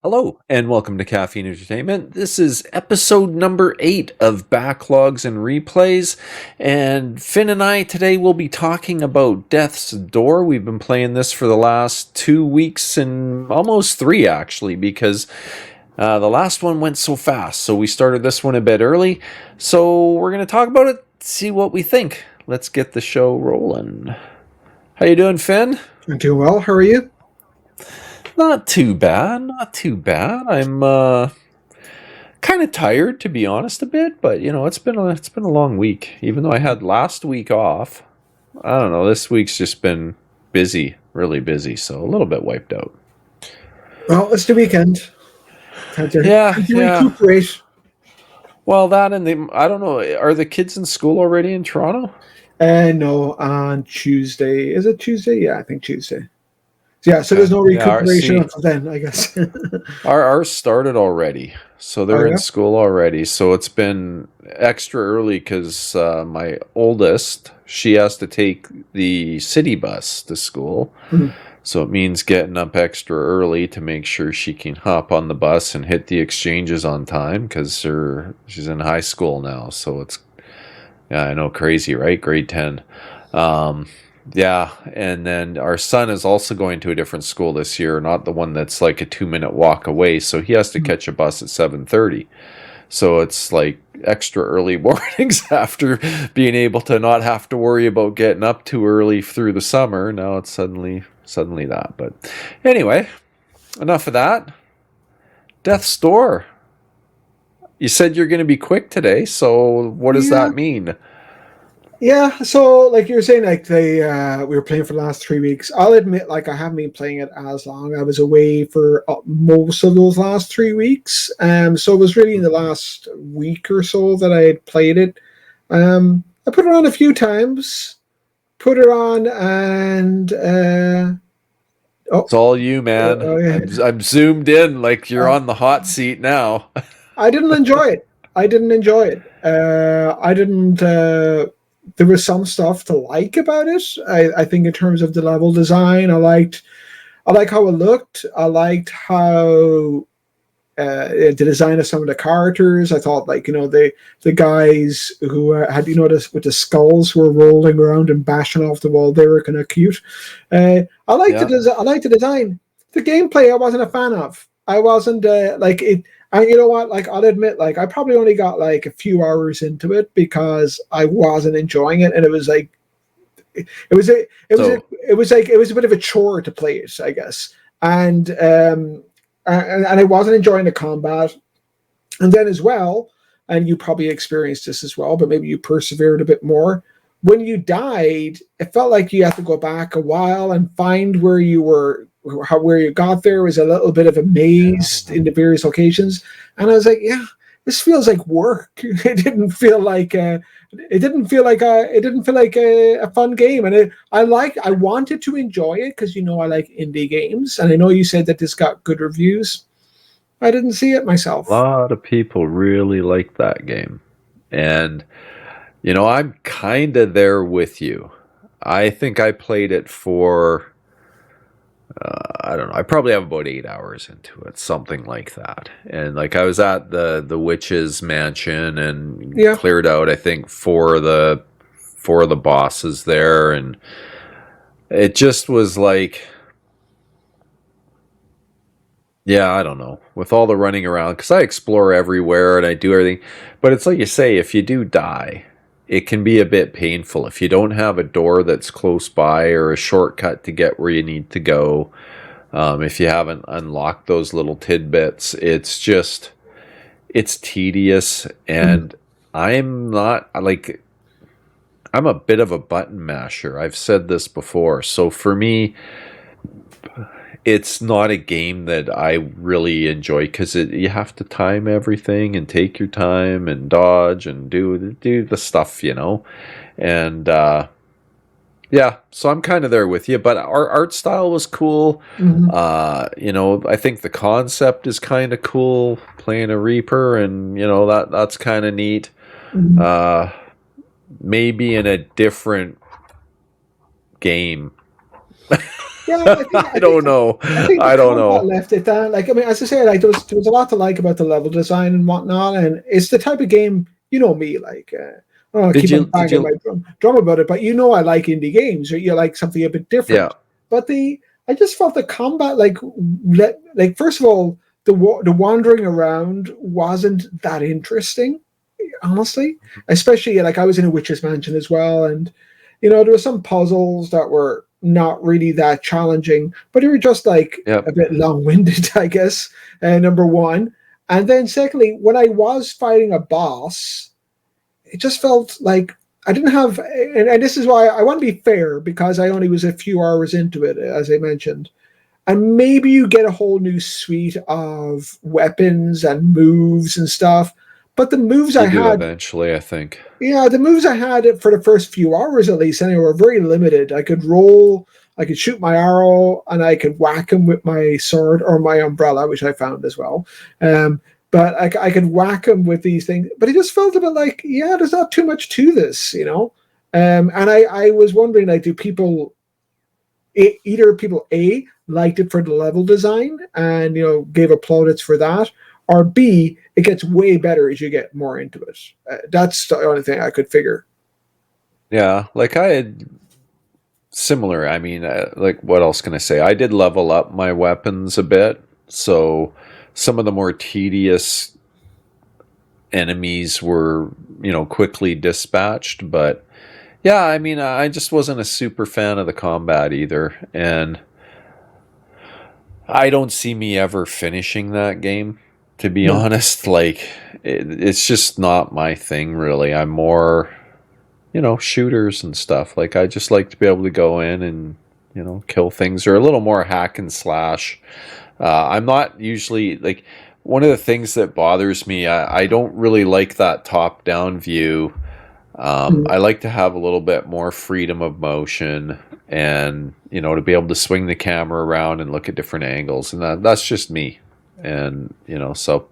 Hello, and welcome to Caffeine Entertainment. This is episode number 8 of Backlogs and Replays. And Finn and I today will be talking about Death's Door. We've been playing this for the last 2 weeks and almost 3 actually, because the last one went so fast. So we started this one a bit early. So we're going to talk about it, see what we think. Let's get the show rolling. How you doing, Finn? I'm doing well. How are you? Not too bad, not too bad. I'm kind of tired, to be honest, a bit, but it's been a long week. Even though I had last week off, I don't know. This week's just been busy, really busy, so a little bit wiped out. Well, it's the weekend. Yeah, Time to yeah. recuperate. Well, that and I don't know. Are the kids in school already in Toronto? No, on Tuesday. Is it Tuesday? Yeah, I think Tuesday. Yeah, so there's Okay. no Yeah. recuperation See, until then, I guess. ours started already, so Oh, they're in yeah? school already. So it's been extra early because my oldest, she has to take the city bus to school. Mhm. So it means getting up extra early to make sure she can hop on the bus and hit the exchanges on time because she's in high school now. So it's, yeah, I know, crazy, right? Grade 10. Um, yeah, and then our son is also going to a different school this year, not the one that's like a 2-minute walk away. So he has to catch a bus at 7:30. So it's like extra early mornings after being able to not have to worry about getting up too early through the summer. Now it's suddenly that. But anyway, enough of that. Death's Door. You said you're going to be quick today, so what does Yeah. that mean? Yeah, so like you were saying, like we were playing for the last 3 weeks. I'll admit, like I haven't been playing it as long. I was away for most of those last 3 weeks. So it was really in the last week or so that I had played it. I put it on a few times. Put it on and oh, It's all you, man. yeah. I'm zoomed in like you're uh, on the hot seat now. I didn't enjoy it. I didn't enjoy it. I didn't. There was some stuff to like about it. I think in terms of the level design, I liked. I like how it looked. I liked how the design of some of the characters. I thought, like the guys who had this with the skulls who were rolling around and bashing off the wall. They were kind of cute. I liked Yeah. I liked the design. The gameplay, I wasn't a fan of. I wasn't like it. And you know what? Like I'll admit, like I probably only got like a few hours into it because I wasn't enjoying it, and it was like it was a it was a, So it was a bit of a chore to play it, I guess. And I wasn't enjoying the combat. And then as well, and you probably experienced this as well, but maybe you persevered a bit more. When you died, it felt like you had to go back a while and find where you were, where you got there was a little bit of a maze in the various locations. And I was like, yeah, this feels like work. It didn't feel like it didn't feel like a fun game. And I wanted to enjoy it because I like indie games, and I know you said that this got good reviews. I didn't see it a myself. lot of people really like that game. And I'm kind of there with you. I think I played it for, I don't know, I probably have about 8 hours into it, something like that. And like I was at the witch's mansion and Yeah. cleared out, I think, four of the bosses there, and it just was like, yeah, I don't know, with all the running around, because I explore everywhere and I do everything, but it's like you say, if you do die, it can be a bit painful if you don't have a door that's close by or a shortcut to get where you need to go. If you haven't unlocked those little tidbits, it's tedious, Mhm. and I'm not like, I'm a bit of a button masher. I've said this before. So for me, it's not a game that I really enjoy because you have to time everything and take your time and dodge and do the stuff. And yeah, so I'm kind of there with you. But our art style was cool. Mhm. I think the concept is kind of cool, playing a Reaper, and that's kind of neat. Mhm. Uh, Maybe in a different game. Yeah, I don't know. I think the I don't combat know. left it that. Like, I mean, as I say, like there was a lot to like about the level design and whatnot, and it's the type of game you know me like. I don't want to keep on Did banging my you drum about it, but you know I like indie games, or you like something a bit yeah. different. But I just felt the combat like first of all the wandering around wasn't that interesting, honestly. Especially like I was in a witch's mansion as well, and there were some puzzles that were not really that challenging, but they were just like a Yep. bit long-winded, I guess. Number one, and then secondly, when I was fighting a boss, it just felt like I didn't have, and this is why I want to be fair because I only was a few hours into it, as I mentioned. And maybe you get a whole new suite of weapons and moves and stuff. But the moves I You do had, eventually, I think. yeah, the moves I had for the first few hours at least, anyway, were very limited. I could roll, I could shoot my arrow, and I could whack him with my sword or my umbrella, which I found as well. Um, but I could whack him with these things. But it just felt a bit like, yeah, there's not too much to this. And I was wondering, like, do people either people A liked it for the level design and gave plaudits for that, or B it gets way better as you get more into it. That's the only thing I could figure. Yeah, like I had similar. I mean, like what else can I say? I did level up my weapons a bit, so some of the more tedious enemies were, quickly dispatched. But yeah, I mean, I just wasn't a super fan of the combat either, and I don't see me ever finishing that game. To be Yeah. honest, like it's just not my thing, really. I'm more shooters and stuff. Like I just like to be able to go in and kill things, or a little more hack and slash. I'm not usually like one of the things that bothers me. I don't really like that top down view. Mm. I like to have a little bit more freedom of motion, and to be able to swing the camera around and look at different angles, and that's just me. And so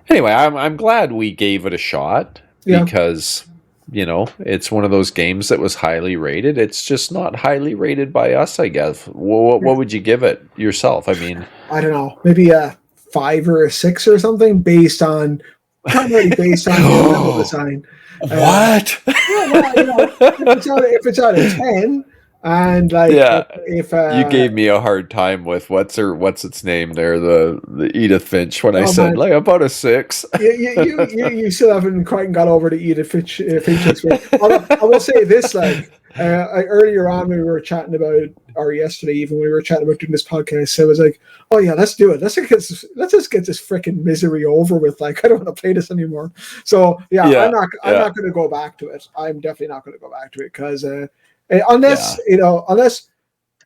anyway, I'm glad we gave it a shot Yeah. because it's one of those games that was highly rated. It's just not highly rated by us, I guess. What would you give it yourself? I mean, I don't know, maybe a 5 or a 6 or something, primarily based on the level design. Uh, what? yeah, well, if it's out of 10, and like Yeah, if you gave me a hard time with what's its name there, the Edith Finch, when I oh said man, like about a 6. you still haven't quite got over the Edith Finch experience. Although I will say this, like earlier on when we were chatting about, or yesterday even when we were chatting about doing this podcast, I was like, oh yeah, let's do it. Let's just get this freaking misery over with. Like I don't want to play this anymore. So yeah, I'm Yeah, not I'm yeah, not going to go back to it. I'm definitely not going to go back to it because unless yeah, unless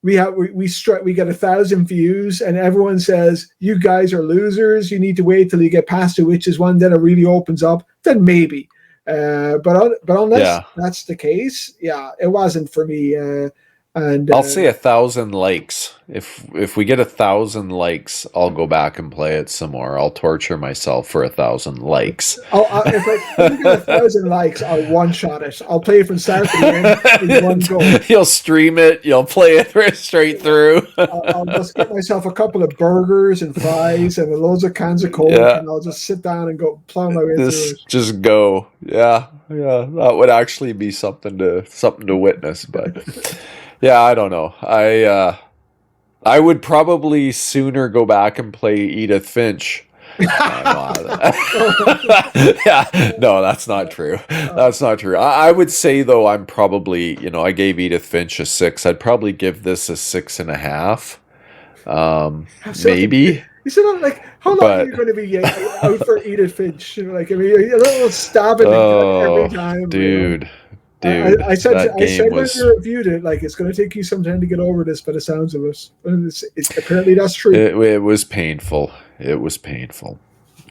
we get 1,000 views and everyone says you guys are losers, you need to wait till you get past the witches one, then it really opens up, then maybe. But unless yeah. that's the case, yeah, it wasn't for me. And I'll say 1,000 likes. If we get 1,000 likes, I'll go back and play it some more. I'll torture myself for 1,000 likes. if we get 1,000 likes, I'll one shot it. I'll play it from start to the end in one go. You'll stream it. You'll play it straight through. I'll just get myself a couple of burgers and fries and loads of cans of Coke, Yeah, and I'll just sit down and go plow my way through it. just go. Yeah, yeah. That would actually be something to witness. But yeah, I don't know. I would probably sooner go back and play Edith Finch. Yeah, no, that's not true. That's not true. I would say though, I'm probably, I gave Edith Finch a 6. I'd probably give this a 6.5, So maybe. you said, like, how long are But you going to be out for Edith Finch? Like, I mean, a little stabbing and cut every oh, time. dude, I, dude, I said, that I game said when was we reviewed it, like, it's going to take you some time to get over this, by the sounds of it. And apparently that's true. it was painful. It was painful.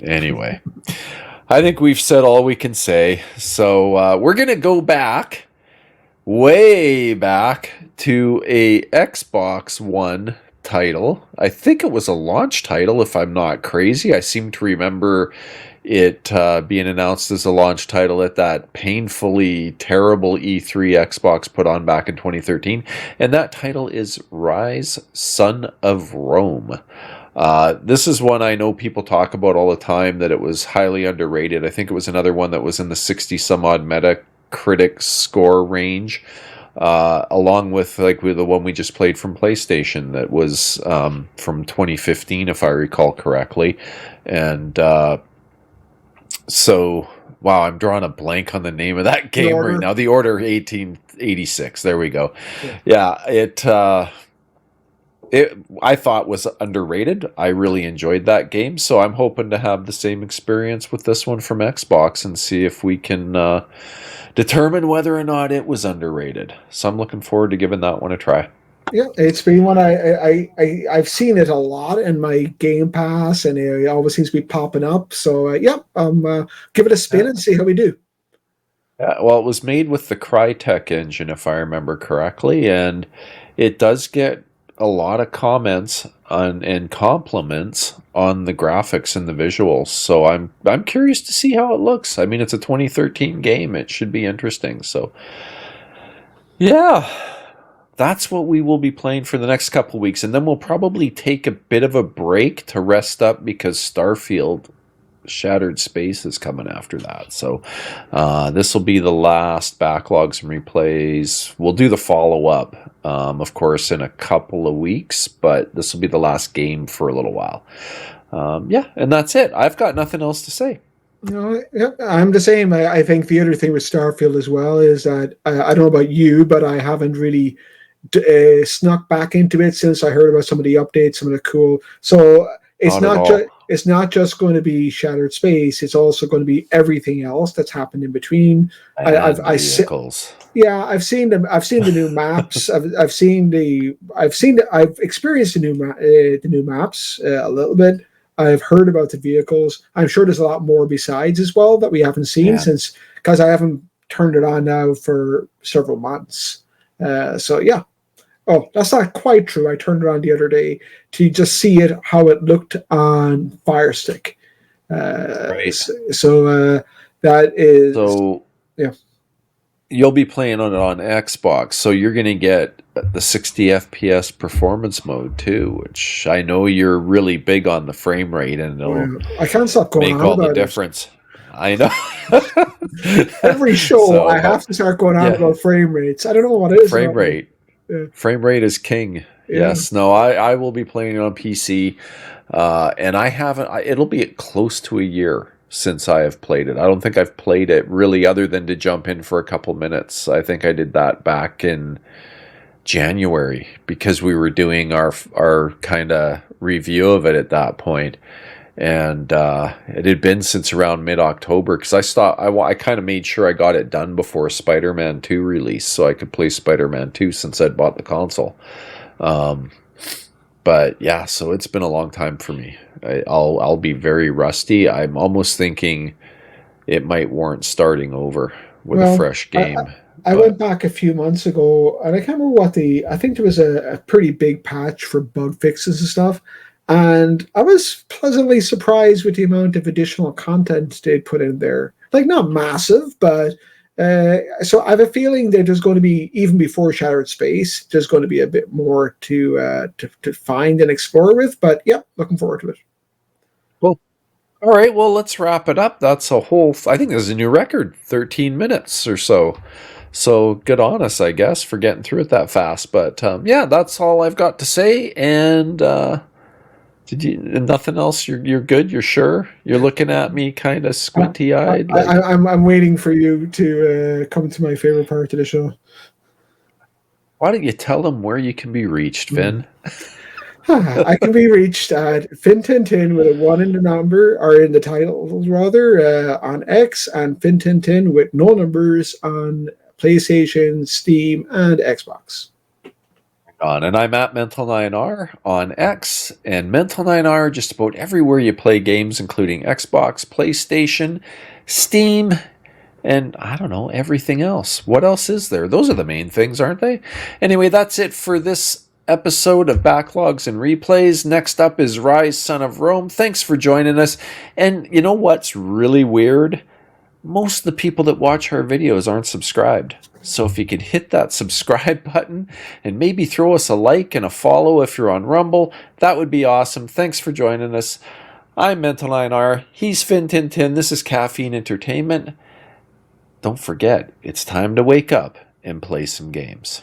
Anyway, I think we've said all we can say. So we're gonna go way back to a Xbox One title. I think it was a launch title, if I'm not crazy. I seem to remember it being announced as a launch title at that painfully terrible E3 Xbox put on back in 2013. And that title is Rise, Son of Rome. This is one I know people talk about all the time, that it was highly underrated. I think it was another one that was in the 60 some odd Metacritic score range, along with like with the one we just played from PlayStation that was from 2015, if I recall correctly. And so, wow, I'm drawing a blank on the name of that The game right Order. now. The Order 1886. There we go. Yeah. Yeah, it I thought was underrated. I really enjoyed that game, so I'm hoping to have the same experience with this one from Xbox and see if we can determine whether or not it was underrated. So I'm looking forward to giving that one a try. Yeah, it's been one I've seen it a lot in my Game Pass, and it always seems to be popping up. So yeah, give it a spin Yeah. and see how we do. Yeah, well, it was made with the Crytek engine, if I remember correctly, and it does get a lot of comments on and compliments on the graphics and the visuals. So I'm curious to see how it looks. I mean, it's a 2013 game; it should be interesting. So yeah, that's what we will be playing for the next couple weeks, and then we'll probably take a bit of a break to rest up because Starfield Shattered Space is coming after that. So this will be the last backlogs and replays. We'll do the follow up, of course, in a couple of weeks, but this will be the last game for a little while. Yeah, and that's it. I've got nothing else to say. No, yeah, I'm the same. I think the other thing with Starfield as well is that I don't know about you, but I haven't really snuck back into it since I heard about some of the updates, some of the cool. So Not at all. it's not just going to be Shattered Space. It's also going to be everything else that's happened in between. And vehicles. Yeah, I've seen them. I've seen the new maps. I've experienced the new maps a little bit. I've heard about the vehicles. I'm sure there's a lot more besides as well that we haven't seen Yeah. since, because I haven't turned it on now for several months. So yeah. Oh, that's not quite true. I turned it on the other day to just see it how it looked on Fire Stick. Right. So that is So yeah. you'll be playing on it on Xbox, so you're going to get the 60 FPS performance mode too, which I know you're really big on the frame rate, and it'll Well, I can't stop going make on all the about it. difference. I know. Every show So, I have to start going on yeah, about frame rates. I don't know what it is frame about me. rate. Yeah, Frame rate is king. yeah. Yes. No, I will be playing it on PC, and I haven't. It'll be close to a year since I have played it. I don't think I've played it really, other than to jump in for a couple minutes. I think I did that back in January because we were doing our kind of review of it at that point, and it had been since around mid-October because I kind of made sure I got it done before Spider-Man 2 release so I could play Spider-Man 2 since I'd bought the console. Um, but yeah, so it's been a long time for me. I'll be very rusty. I'm almost thinking it might warrant starting over with a Well, fresh game. I But went back a few months ago, and I can't remember what I think there was a pretty big patch for bug fixes and stuff. And I was pleasantly surprised with the amount of additional content they put in there. Like, not massive, but so I have a feeling that there's going to be, even before Shattered Space, there's going to be a bit more to find and explore with. But yeah, looking forward to it. well, all right. Well, let's wrap it up. That's a whole. I think this is a new record, 13 minutes or so. So good on us, I guess, for getting through it that fast. But yeah, that's all I've got to say. And did you? Nothing else? You're good. You're sure? You're looking at me kind of squinty eyed, like. I'm waiting for you to come to my favorite part of the show. Why don't you tell them where you can be reached, Vin? I can be reached at FinTintin with a one in the number, or in the title rather, on X, and FinTintin with no numbers on PlayStation, Steam, and Xbox. And I'm at Mental9R on X, and Mental9R just about everywhere you play games, including Xbox, PlayStation, Steam, and I don't know, everything else. What else is there? Those are the main things, aren't they? Anyway, that's it for this episode of Backlogs and Replays. Next up is Rise, Son of Rome. Thanks for joining us. And you know what's really weird? Most of the people that watch our videos aren't subscribed. So if you could hit that subscribe button and maybe throw us a like and a follow if you're on Rumble, that would be awesome. Thanks for joining us. I'm Mental INR. He's Fin Tin Tin. This is Caffeine Entertainment. Don't forget, it's time to wake up and play some games.